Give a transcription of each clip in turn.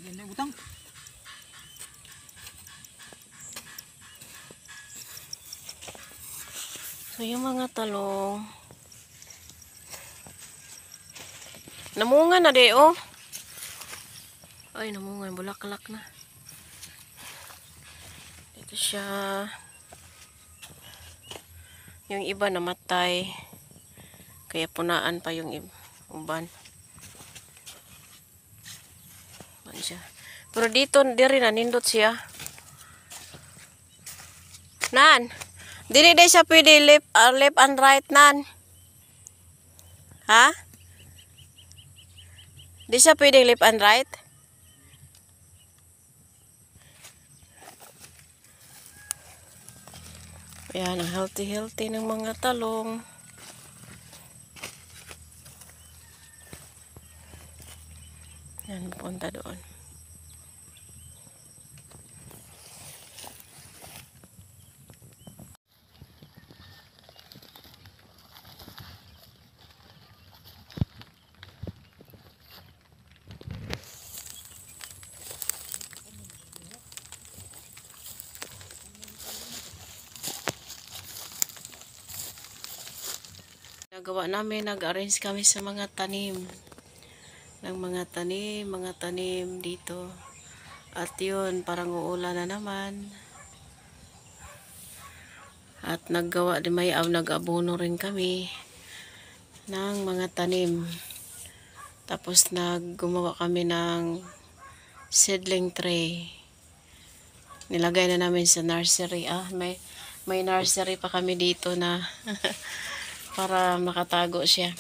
Yan na butang. So yung mga talong namunga na de oh. Ay namunga, bulaklak na. Ito siya. Yung iba namatay. Kaya punaan pa yung uban. Siya. Pero dito diri na nindot siya. Nan. Dili day siya pwede left and right nan. Ha? Di siya pwede left and right? Ayan, ang healthy ng mga talong. Yan, punta doon. Nagawa namin, nag-arrange kami sa mga tanim. Ng mga tanim dito. At yun, parang uulan na naman. At nag-abono rin kami ng mga tanim. Tapos gumawa kami ng seedling tray. Nilagay na namin sa nursery. May nursery pa kami dito na para makatago siya.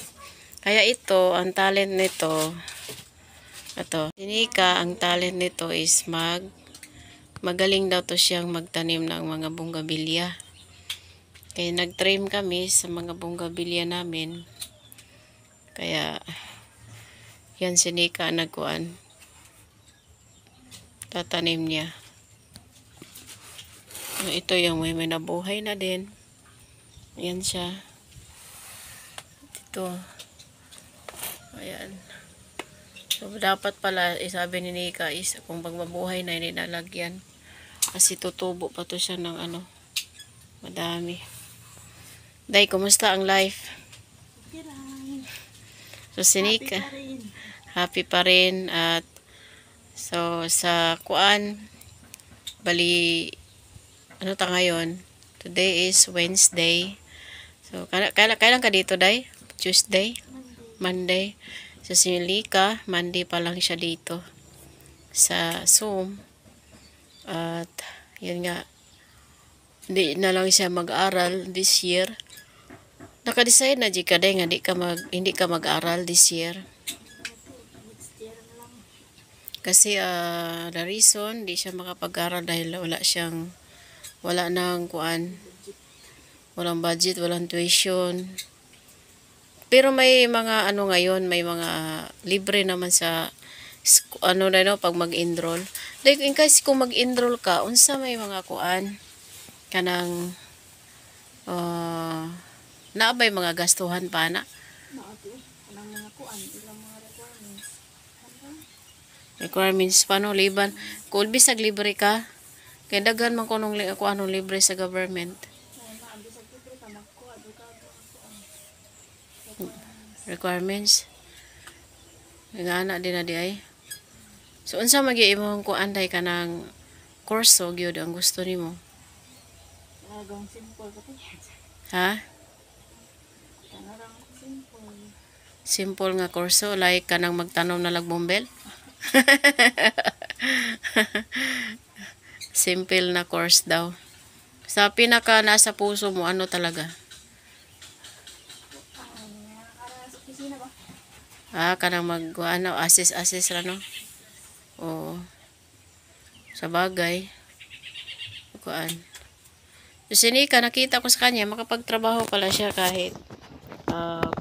Kaya ito, ang talent nito, si Nika, ang talent nito is magaling daw to siyang magtanim ng mga bonggabilya. Kaya nag-trim kami sa mga bonggabilya namin. Kaya, yan si Nika nagkuhan. Tatanim niya. Ito yung may nabuhay na din. Yan siya. Ito. Ayan. So, dapat pala, sabi ni Nika is, kung pagmabuhay na nilalagyan. Kasi tutubo pa to siya ng madami. Day, kumusta ang life? Okay lang. So, si Nika, happy pa rin. At, so, sa bali, ano ta ngayon? Today is Wednesday. So, kailan ka dito, Day? Tuesday? Monday. So, si Nika, Monday pa lang siya dito sa Zoom. At, yun nga, hindi na lang siya mag-aral this year. Naka-decide na di ka day nga hindi ka mag-aral this year. Kasi, the reason, di siya makapag-aral dahil wala nang walang budget, walang tuition. Pero may mga ngayon, may mga libre naman sa pag mag-enroll. Like in case kung mag-enroll ka, unsa may mga kanang naabay mga gastuhan pa na. Kanang mga ilang mga requirements. Requirements paano liban? Kung bisag libre ka, kaya daghan man kunong libre sa government. Requirements nga na din na di ay. So unsa magi-imong anday ka ng kurso gyud ang gusto nimo? Talagang simple ka pa. Ha? Talagang simple. Simple nga kurso like kanang magtanom na lagbombel. Simple na course daw. Sa pinaka nasa puso mo ano talaga? Kanang assist ra no? Oo. Sa bagay. Kuan. So, si Nika, nakita ko sa kanya, makapagtrabaho pala siya kahit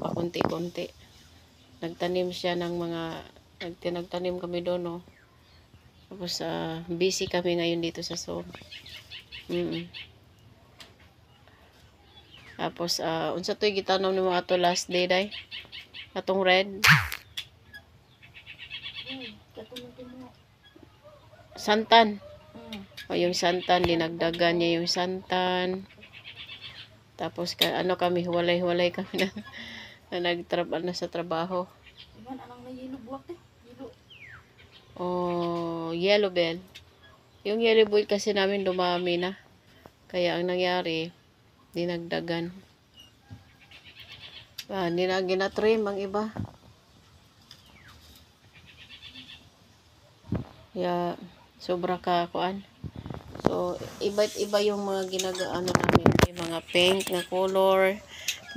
pakunti-kunti. Nagtanim siya ng nagtanim kami doon, no? Tapos, busy kami ngayon dito sa Zoom. Tapos, unsa to'y gitanom ni mo ato last day, day? Atong red. santan. Mm. O yung santan, dinagdagan niya yung santan. Tapos ano kami, walay-walay kami na sa trabaho. Iman, anang na yellow buwak eh. Yellow. O yellow bell. Yung yellow bell kasi namin dumami na. Kaya ang nangyari, dinagdagan. Hindi na ginatrim ang iba. Kaya sobra ka kuan. So, iba't iba yung mga ginagaano namin. May mga pink na color,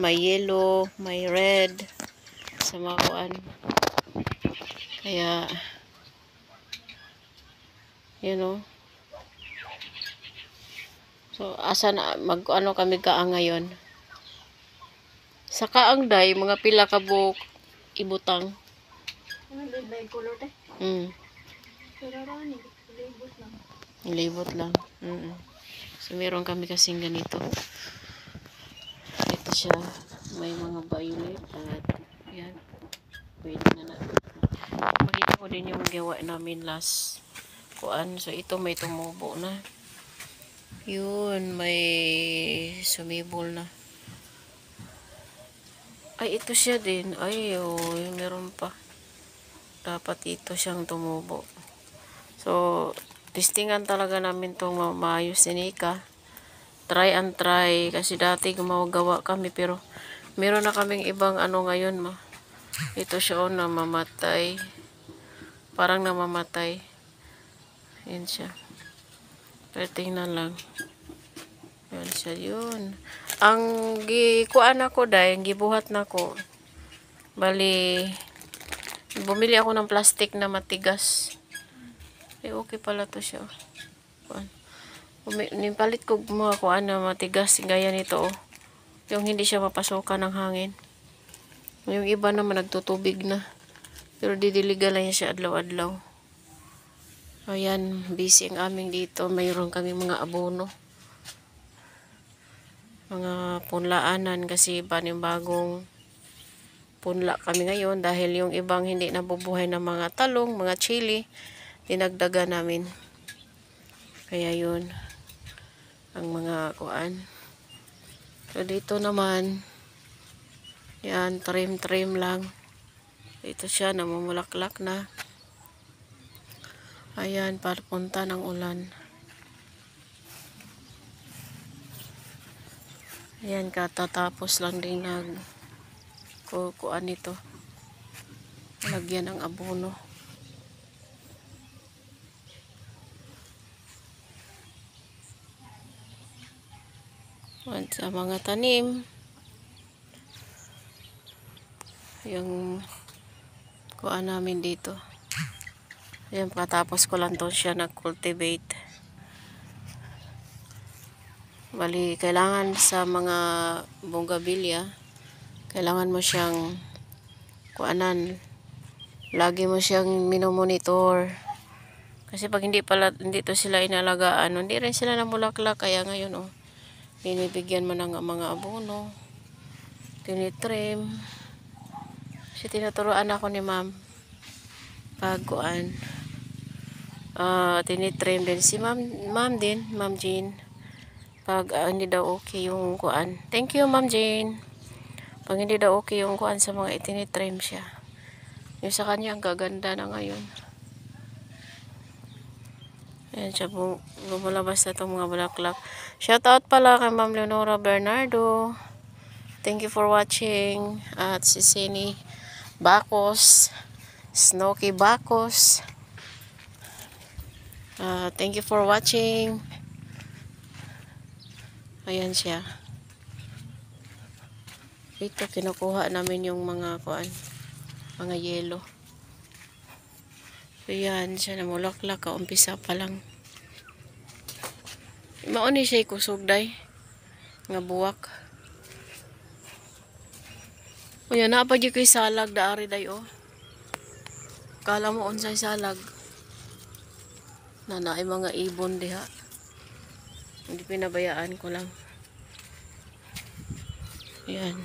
may yellow, may red, sa mga kuan. Kaya, you know. So, asa na, ano kami kaa ngayon. Sa kaang day, mga pila ka buok ibutang. Ano light color te? Pero rani, labels lang. Libot lang. So, meron kami kasing ganito. Ito siya. May mga violet at yan. Pwede na natin. Makita ko din yung gawa namin last kuan. So, ito may tumubo na. Yun, may sumibol na. Ay, ito siya din. Ay, meron pa. Dapat ito siyang tumubo. So, testingan talaga namin itong maayos ni Nika. Try and try. Kasi dati gumagawa kami. Pero, meron na kaming ibang ano ngayon. Ito siya namamatay. Parang namamatay. Yan siya. Pero tingnan lang. Yan siya. Yun. Ang gikuan ako dahil, gibuhat na ko. Bali, bumili ako ng plastic na matigas. Okay pala to siya. Nipalit ko mga kuan na matigas. Gaya nito. Yung hindi siya mapasokan ng hangin. Yung iba naman nagtutubig na. Pero didiligan lang siya adlaw-adlaw. Ayan, busy ang aming dito. Mayroon kami mga abono. Mga punlaanan kasi panibagong punla kami ngayon. Dahil yung ibang hindi nabubuhay ng mga talong, mga chili, dinagdagan namin. Kaya yun ang mga kuan. So dito naman yan, trim lang. Dito siya namumulaklak na. Ayan, papunta ng ulan. Ayan, katatapos lang din kuan nito. Lagyan ng abono. Sa mga tanim, yung kuan namin dito. Ayan, patapos ko lang to siya nag-cultivate. Bali, kailangan sa mga bougainvillea, kailangan mo siyang kuanan. Lagi mo siyang minomonitor. Kasi pag hindi to sila inalagaan, hindi rin sila namulaklak. Kaya ngayon, binibigyan mo ng mga abono, tinitrim. Kasi tinuturuan ako ni ma'am pagkuan. Tinitrim din si ma'am Jean. Pag hindi daw okay yung kuan. Thank you, ma'am Jean. Pag hindi daw okay yung kuan sa mga itinitrim siya. Yung sa kanya, ang gaganda na ngayon. Ayan siya, lumabas na itong mga bulaklak. Shoutout pala kay Ma'am Leonora Bernardo. Thank you for watching. At si Sini Bacos, Snooki Bacos. Thank you for watching. Ayan siya. Ito, kinukuha namin yung mga kuan, mga yelo. So, yan siya namulaklak. Umpisa pa lang. Mauni siya kusog day. Nga buwak. O yan, napagyo ko'y salag daari day Kala mo unsay salag. Naay mga ibon diha. Hindi pinabayaan ko lang. Ayan.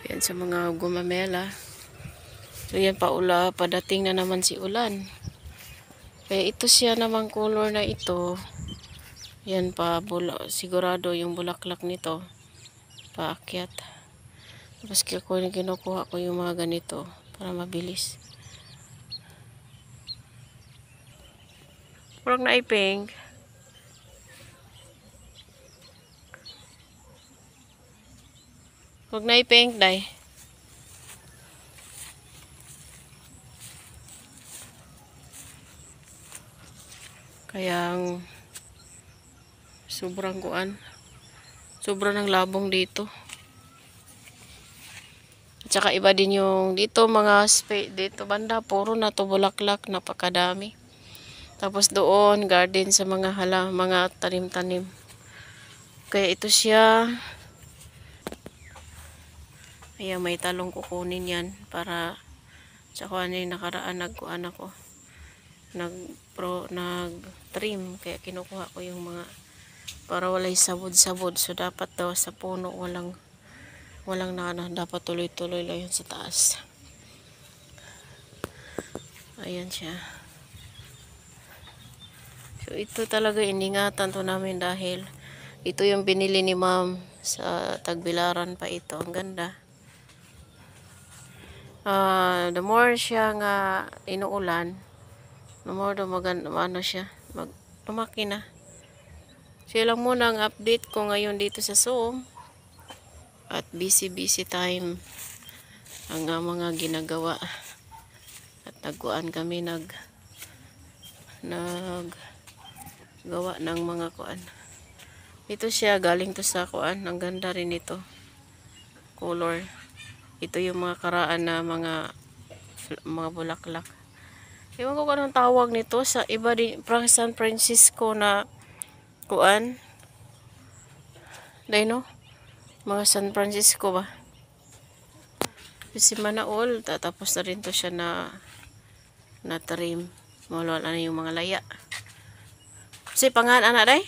Ayan sa mga gumamela. So yan padating na naman si ulan. Kaya ito siya namang color na ito. Yan pa, sigurado yung bulaklak nito. Paakyat. Tapos kinukuha ko yung mga ganito para mabilis. Parang na pink. Huwag na pink, day. Kaya sobrang kuan. Sobrang ng labong dito. At saka iba din yung dito mga dito banda puro na to bulaklak, napakadami. Tapos doon garden sa mga mga tanim-tanim. Kaya ito siya. Ayan, may talong kukunin yan para sa kuan yung nakaraan nagkuan ako. Nag-trim kaya kinukuha ko yung mga para walay sabod-sabod. So dapat daw sa puno walang dapat tuloy-tuloy lang yun sa taas. Ayan siya. So ito talaga iningatan to namin dahil ito yung binili ni ma'am sa Tagbilaran pa ito. Ang ganda. The more siya nga inuulan, the more ano siya, lumaki na. So lang muna ang update ko ngayon dito sa Zoom. At busy time ang mga ginagawa. At nagkuan kami gawa ng mga kuan. Ito siya galing to sa kuan. Ang ganda rin ito. Color. Ito yung mga karaan na mga bulaklak. Ewan ko anong tawag nito sa iba din San Francisco na kuan. Dahil no? Mga San Francisco ba? Si Manaol, tatapos na rin to siya na trim. Mawala na yung mga laya. Si pangan anak day?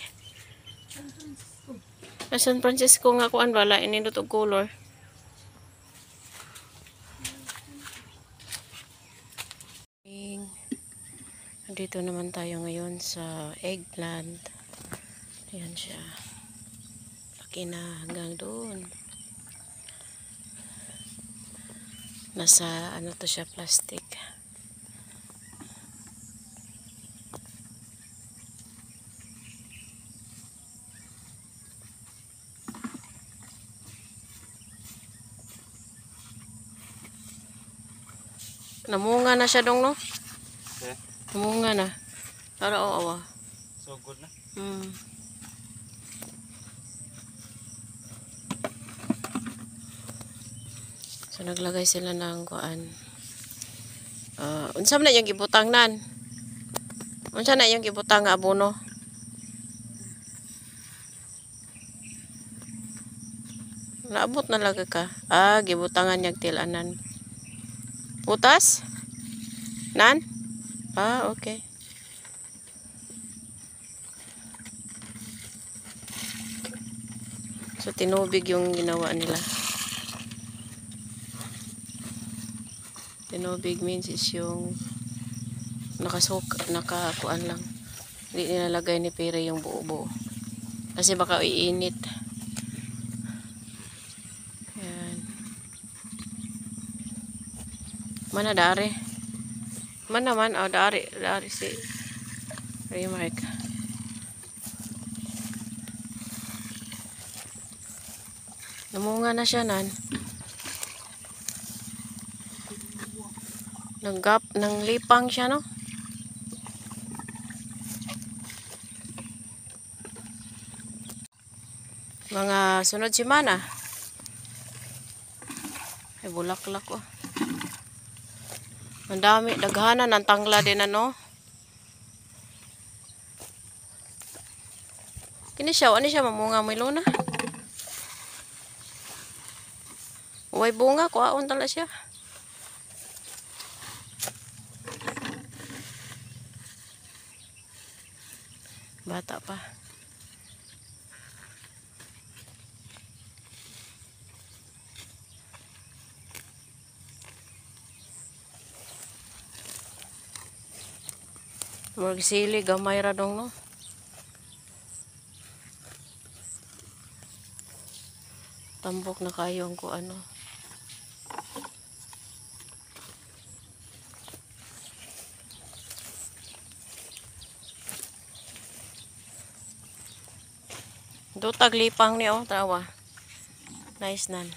San Francisco nga kuan wala inindot og color. Dito naman tayo ngayon sa eggplant. Ayan siya. Laki na hanggang doon. Nasa ano to siya, plastic. Namunga na siya dong no? Okay. Namunga na. Para awa. So good na. So naglagay sila ng kuan. Unsa man na yung gibutang nan? Unsa na yung gibutang nga abono? Naabot na lagi ka. Gibutangan yung tilanan. Putas? Nan? Okay. So tinubig yung ginawa nila. Tinubig means is yung nakakuan lang. Hindi nilalagay ni Pere yung buo-buo. Kasi baka iinit. Yan. Mana dari? Mana man? Dari si Remark. Namunga na siya nan. Nang lipang siya no? Mga sunod semana. Ay bulaklak oh. Ang dami, daghanan ng tangla din ano. Kini siya, ano siya mamunga may luna. Uway bunga, kuhaon tala siya. Bata pa. Murag sili gamay ra dong no. Tambok na kayo ang ko ano. Dutag lipang ni oh, tawa. Nice nan.